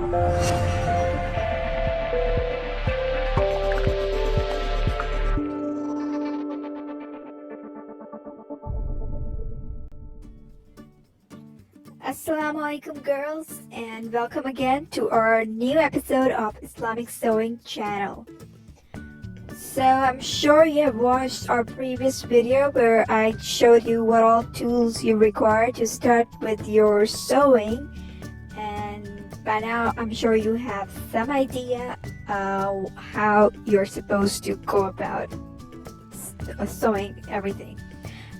Assalamu alaikum girls, and welcome again to our new episode of Islamic Sewing channel. So I'm sure you have watched our previous video where I showed you what all tools you require to start with your sewing, and by now I'm sure you have some idea how you're supposed to go about sewing everything.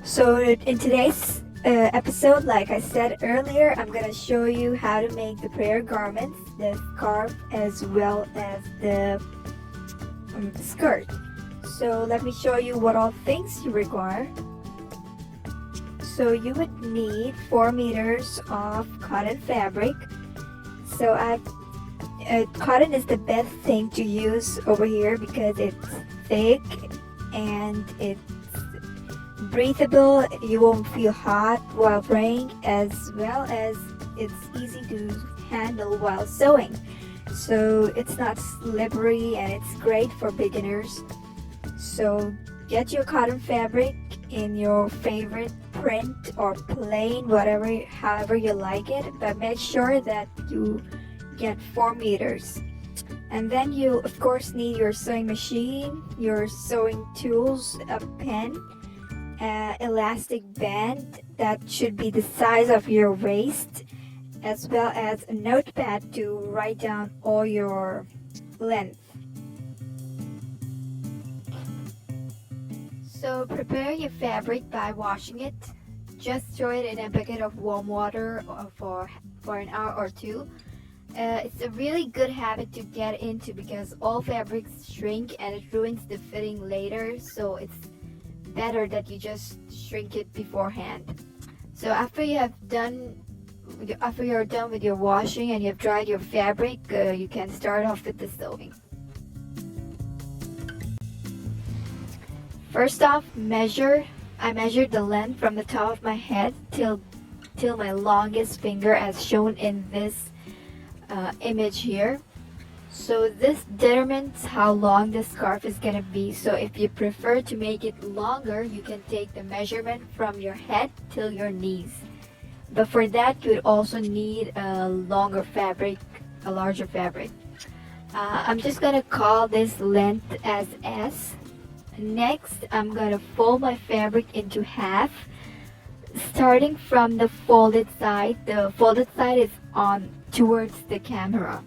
So in today's episode, like I said earlier, I'm gonna show you how to make the prayer garments, the scarf, as well as the skirt. So let me show you what all things you require. So you would need 4 meters of cotton fabric. So cotton is the best thing to use over here because it's thick and it's breathable. You won't feel hot while praying, as well as it's easy to handle while sewing. So it's not slippery and it's great for beginners. So get your cotton fabric in your favorite print or plain, however you like it, but make sure that you get 4 meters. And then you of course need your sewing machine, your sewing tools, a pen, elastic band that should be the size of your waist, as well as a notepad to write down all your length. So prepare your fabric by washing it. Just throw it in a bucket of warm water for an hour or two. It's a really good habit to get into because all fabrics shrink and it ruins the fitting later, so it's better that you just shrink it beforehand. So after you're done with your washing and you've dried your fabric, you can start off with the sewing. First off, I measured the length from the top of my head till my longest finger, as shown in this image here. So this determines how long the scarf is gonna be. So if you prefer to make it longer, you can take the measurement from your head till your knees. But for that, you would also need a larger fabric. I'm just gonna call this length as S. Next, I'm gonna fold my fabric into half, starting from the folded side. The folded side is on towards the camera.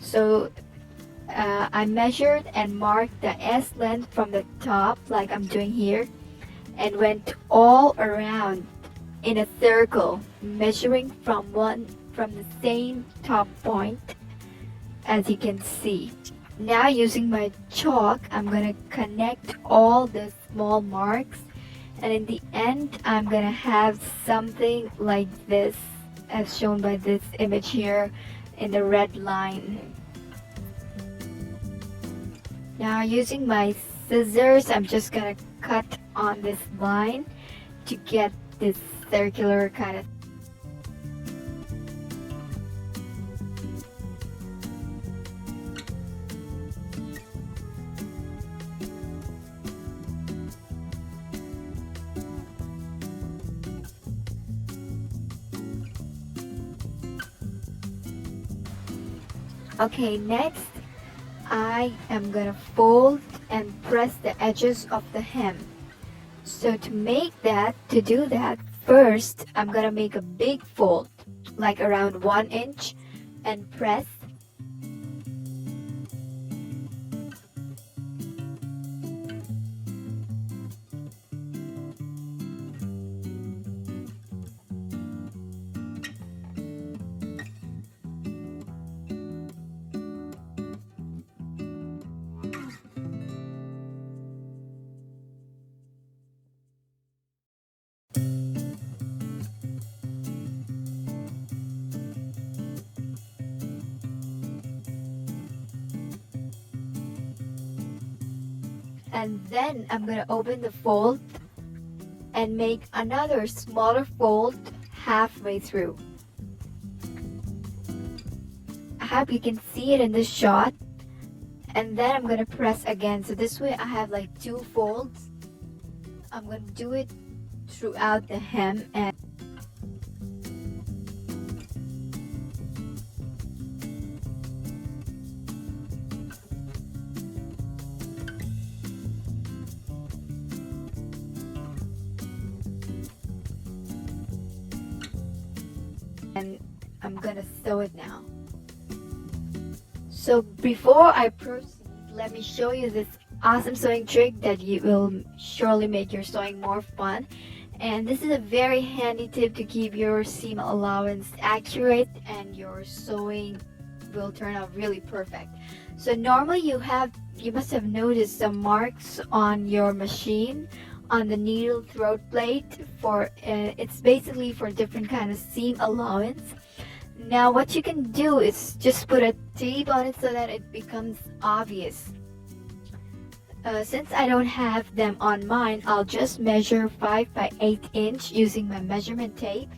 So I measured and marked the S length from the top, like I'm doing here, and went all around in a circle, measuring from the same top point, as you can see. Now using my chalk, I'm gonna connect all the small marks, and in the end I'm gonna have something like this, as shown by this image here in the red line. Now using my scissors, I'm just gonna cut on this line to get this circular kind of. Okay, next I am gonna fold and press the edges of the hem. So to do that, first I'm gonna make a big fold, like around 1 inch, and press. And then I'm gonna open the fold and make another smaller fold halfway through. hope you can see it in this shot. And then I'm gonna press again, so this way I have like 2 folds. I'm gonna do it throughout the hem, and I'm gonna sew it now. So before I proceed, let me show you this awesome sewing trick that you will surely make your sewing more fun. And this is a very handy tip to keep your seam allowance accurate, and your sewing will turn out really perfect. So normally you must have noticed some marks on your machine on the needle throat plate for it's basically for different kind of seam allowance. Now what you can do is just put a tape on it so that it becomes obvious. Since I don't have them on mine, I'll just measure 5 by 8 inch using my measurement tape,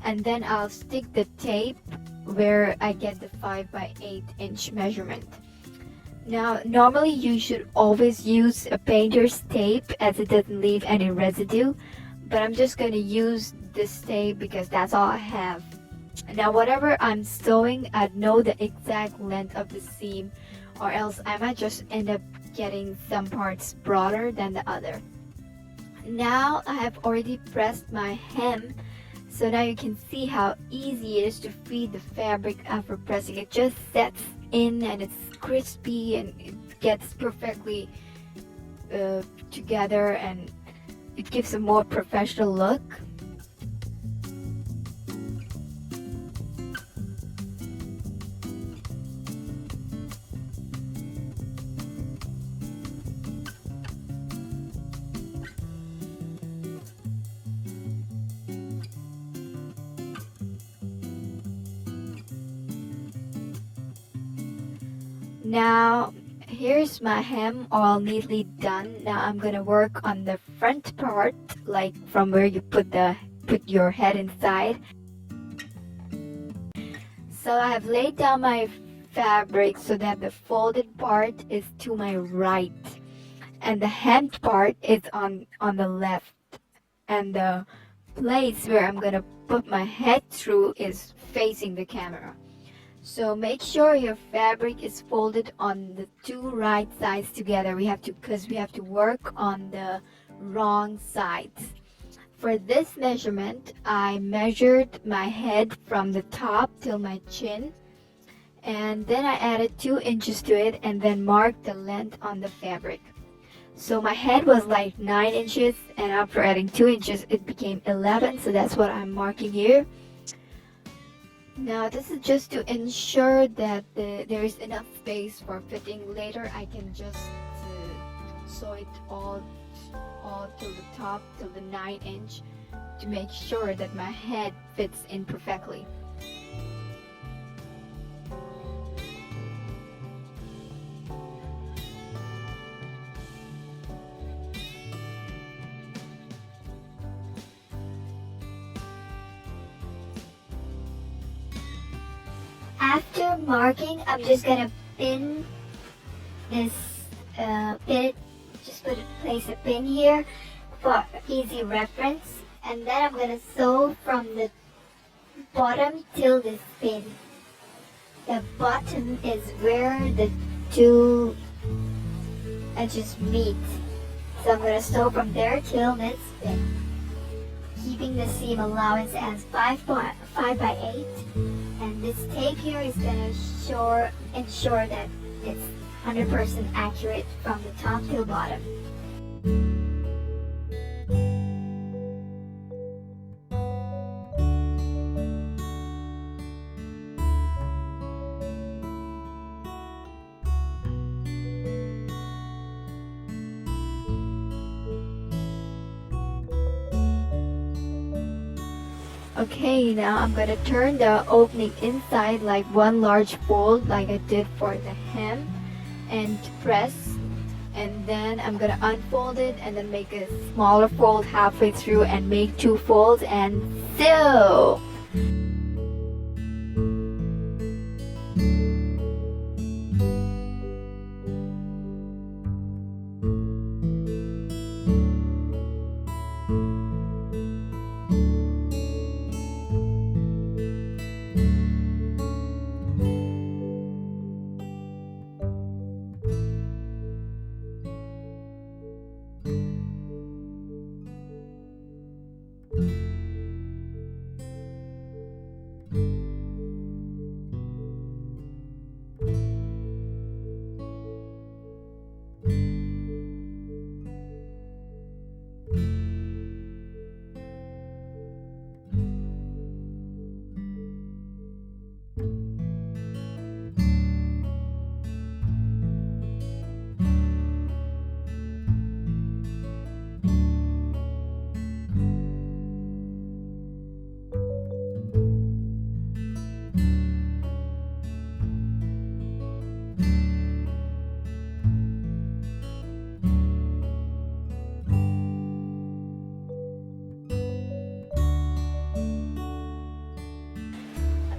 and then I'll stick the tape where I get the 5 by 8 inch measurement. Now normally you should always use a painter's tape as it doesn't leave any residue, but I'm just going to use this tape because that's all I have. Now whatever I'm sewing, I'd know the exact length of the seam, or else I might just end up getting some parts broader than the other. Now I have already pressed my hem, so now you can see how easy it is to feed the fabric after pressing. It just sets in and it's crispy and it gets perfectly together, and it gives a more professional look. Now here's my hem all neatly done. Now I'm gonna work on the front part, like from where you put your head inside. So I have laid down my fabric so that the folded part is to my right, and the hemmed part is on the left, and the place where I'm gonna put my head through is facing the camera. So make sure your fabric is folded on the 2 right sides together. Because we have to work on the wrong sides. For this measurement, I measured my head from the top till my chin, and then I added 2 inches to it and then marked the length on the fabric. So my head was like 9 inches, and after adding 2 inches it became 11, so that's what I'm marking here. Now this is just to ensure that there is enough space for fitting. Later I can just sew it all till the top, till the 9 inch, to make sure that my head fits in perfectly. After marking, I'm just gonna pin this, place a pin here for easy reference, and then I'm gonna sew from the bottom till this pin. The bottom is where the 2 edges meet, so I'm gonna sew from there till this pin, keeping the seam allowance as 5 by 8. And this tape here is going to ensure that it's 100% accurate from the top to the bottom. Okay, now I'm gonna turn the opening inside like one large fold like I did for the hem, and press, and then I'm gonna unfold it and then make a smaller fold halfway through and make 2 folds and sew.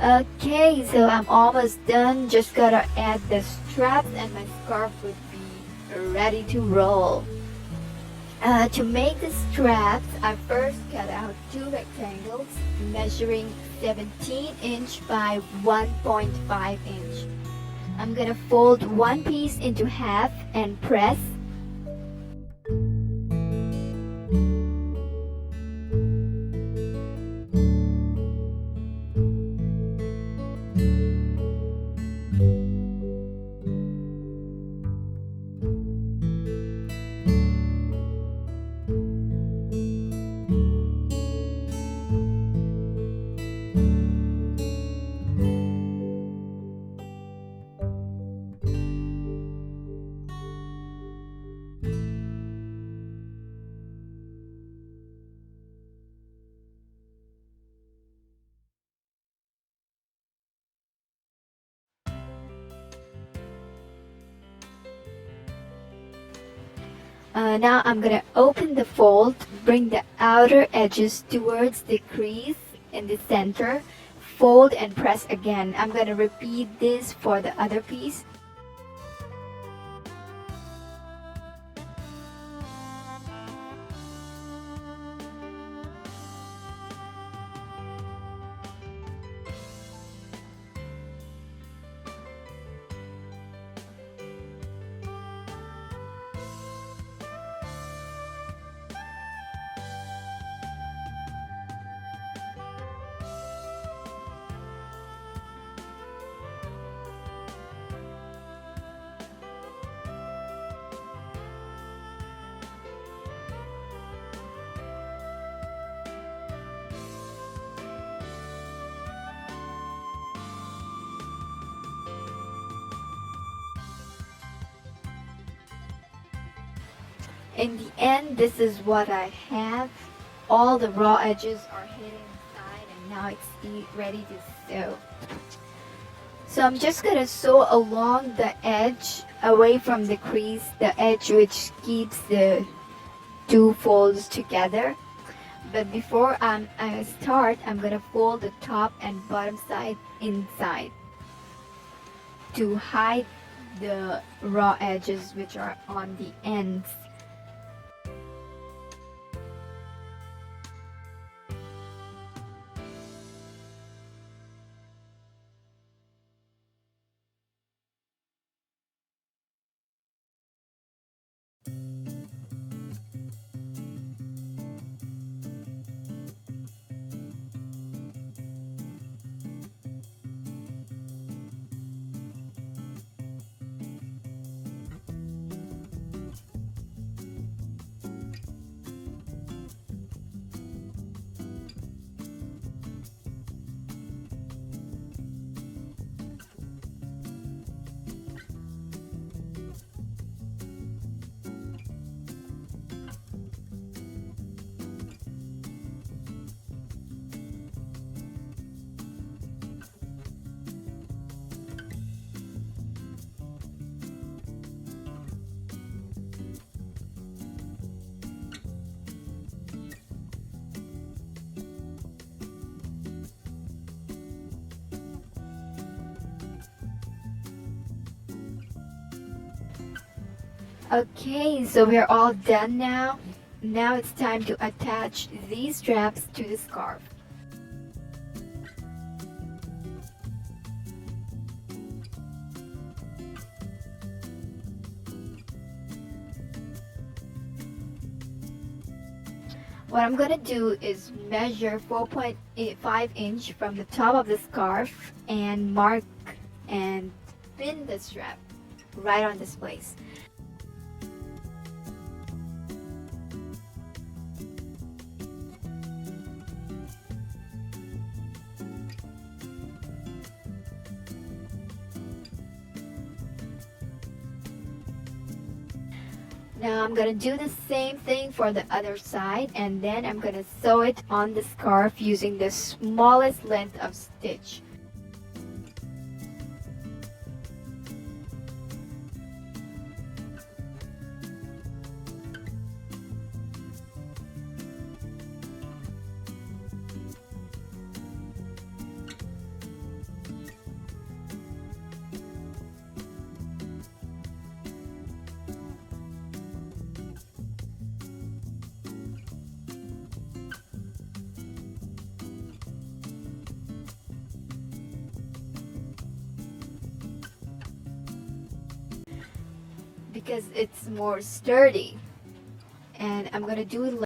Okay, so I'm almost done. Just gotta add the straps and my scarf would be ready to roll. To make the straps, I first cut out two rectangles measuring 17" by 1.5". I'm gonna fold one piece into half and press. Now I'm gonna open the fold, bring the outer edges towards the crease in the center, fold and press again. I'm gonna repeat this for the other piece. In the end, this is what I have. All the raw edges are hidden inside and now it's ready to sew. So I'm just gonna sew along the edge away from the crease, the edge which keeps the two folds together. But before I start, I'm gonna fold the top and bottom side inside to hide the raw edges which are on the ends. Okay, so we're all done now. Now it's time to attach these straps to the scarf. What I'm gonna do is measure 4.5" from the top of the scarf and mark and pin the strap right on this place. Now I'm gonna do the same thing for the other side, and then I'm gonna sew it on the scarf using the smallest length of stitch. because it's more sturdy. And I'm gonna do it.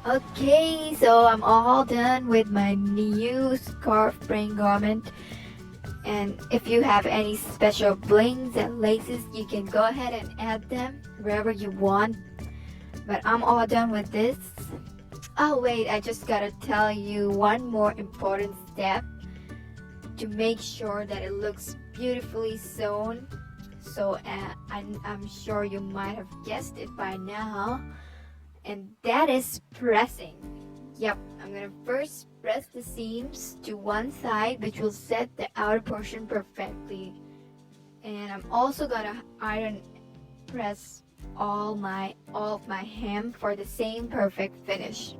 Okay, so I'm all done with my new scarf print garment. And if you have any special blings and laces, you can go ahead and add them wherever you want. But I'm all done with this. Oh wait, I just gotta tell you one more important step to make sure that it looks beautifully sewn. So I'm sure you might have guessed it by now, and that is pressing. Yep, I'm gonna first press the seams to one side, which will set the outer portion perfectly. And I'm also gonna iron press all of my hem for the same perfect finish.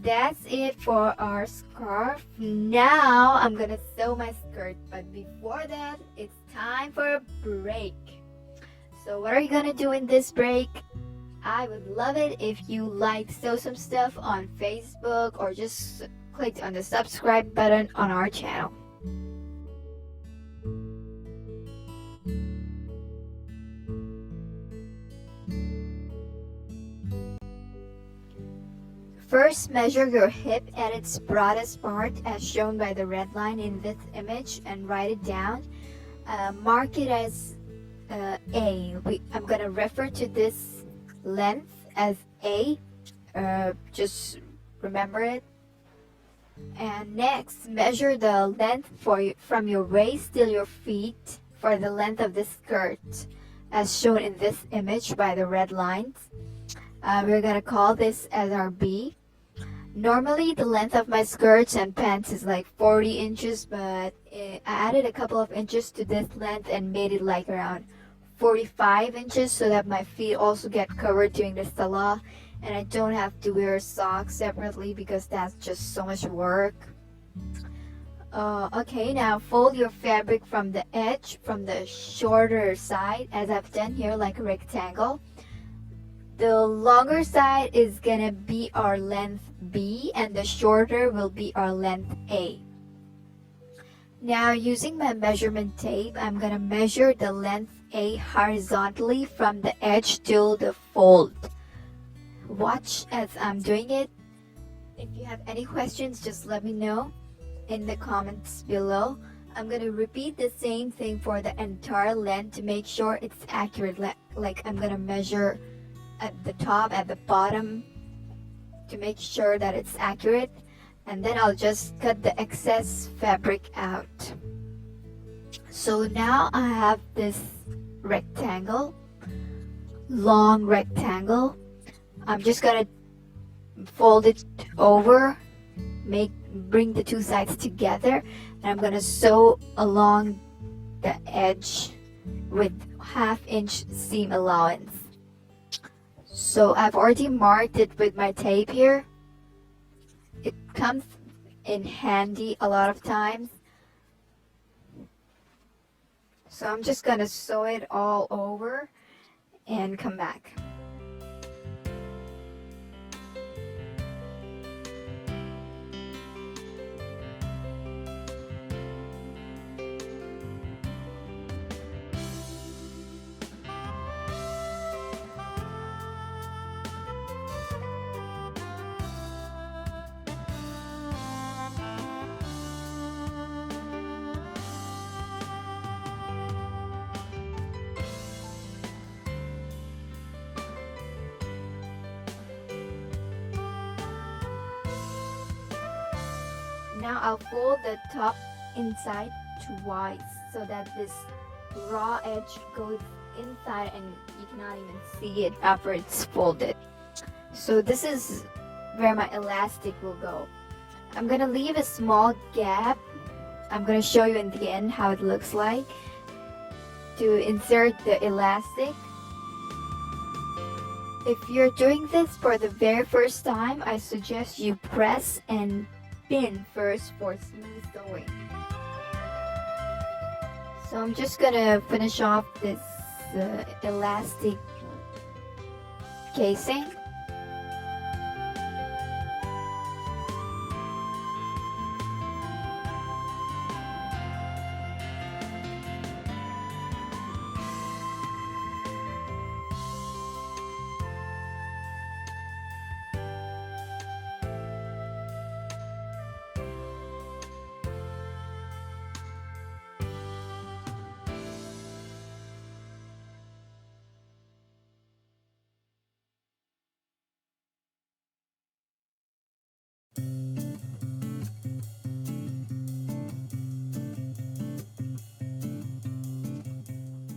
That's it for our scarf. Now I'm gonna sew my skirt, but before that, it's time for a break. So what are you gonna do in this break? I would love it if you like Sew Some Stuff on Facebook, or just click on the subscribe button on our channel. First, measure your hip at its broadest part as shown by the red line in this image and write it down. Mark it as A. I'm going to refer to this length as A. Just remember it. And next, measure the length from your waist till your feet for the length of the skirt as shown in this image by the red lines. We're going to call this as our B. Normally the length of my skirts and pants is like 40 inches, but I added a couple of inches to this length and made it like around 45 inches so that my feet also get covered during the salah and I don't have to wear socks separately because that's just so much work. Okay, now fold your fabric from the edge, from the shorter side, as I've done here, like a rectangle. The longer side is gonna be our length B and the shorter will be our length A. Now using my measurement tape, I'm gonna measure the length A horizontally from the edge to the fold. Watch as I'm doing it. If you have any questions, just let me know in the comments below. I'm gonna repeat the same thing for the entire length to make sure it's accurate. Like I'm gonna measure at the top, at the bottom, to make sure that it's accurate, and then I'll just cut the excess fabric out. So now I have this rectangle, long rectangle. I'm just gonna fold it over, bring the two sides together, and I'm gonna sew along the edge with 1/2 inch seam allowance. So I've already marked it with my tape here. It comes in handy a lot of times. So I'm just gonna sew it all over and come back. Now I'll fold the top inside twice so that this raw edge goes inside and you cannot even see it after it's folded. So this is where my elastic will go. I'm gonna leave a small gap. I'm gonna show you in the end how it looks like to insert the elastic. If you're doing this for the very first time, I suggest you press and pin first for smooth sewing. So I'm just gonna finish off this elastic casing.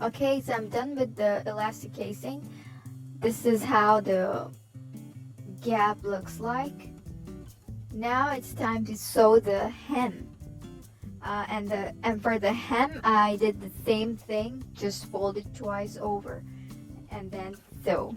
Okay, so I'm done with the elastic casing. This is how the gap looks like. Now it's time to sew the hem. And for the hem, I did the same thing, just fold it twice over and then sew.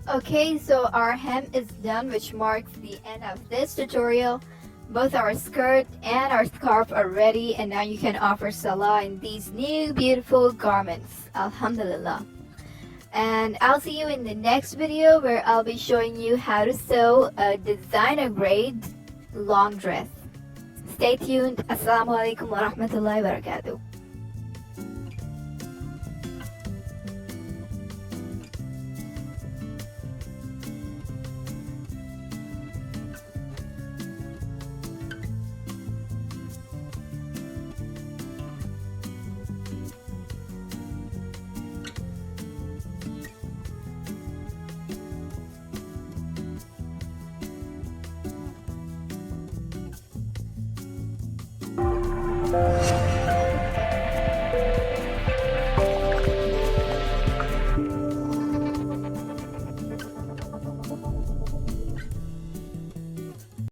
Okay, so our hem is done, which marks the end of this tutorial. Both our skirt and our scarf are ready, and now you can offer Salah in these new beautiful garments. Alhamdulillah. And I'll see you in the next video where I'll be showing you how to sew a designer grade long dress. Stay tuned. Assalamu alaikum wa rahmatullahi wa barakatuh.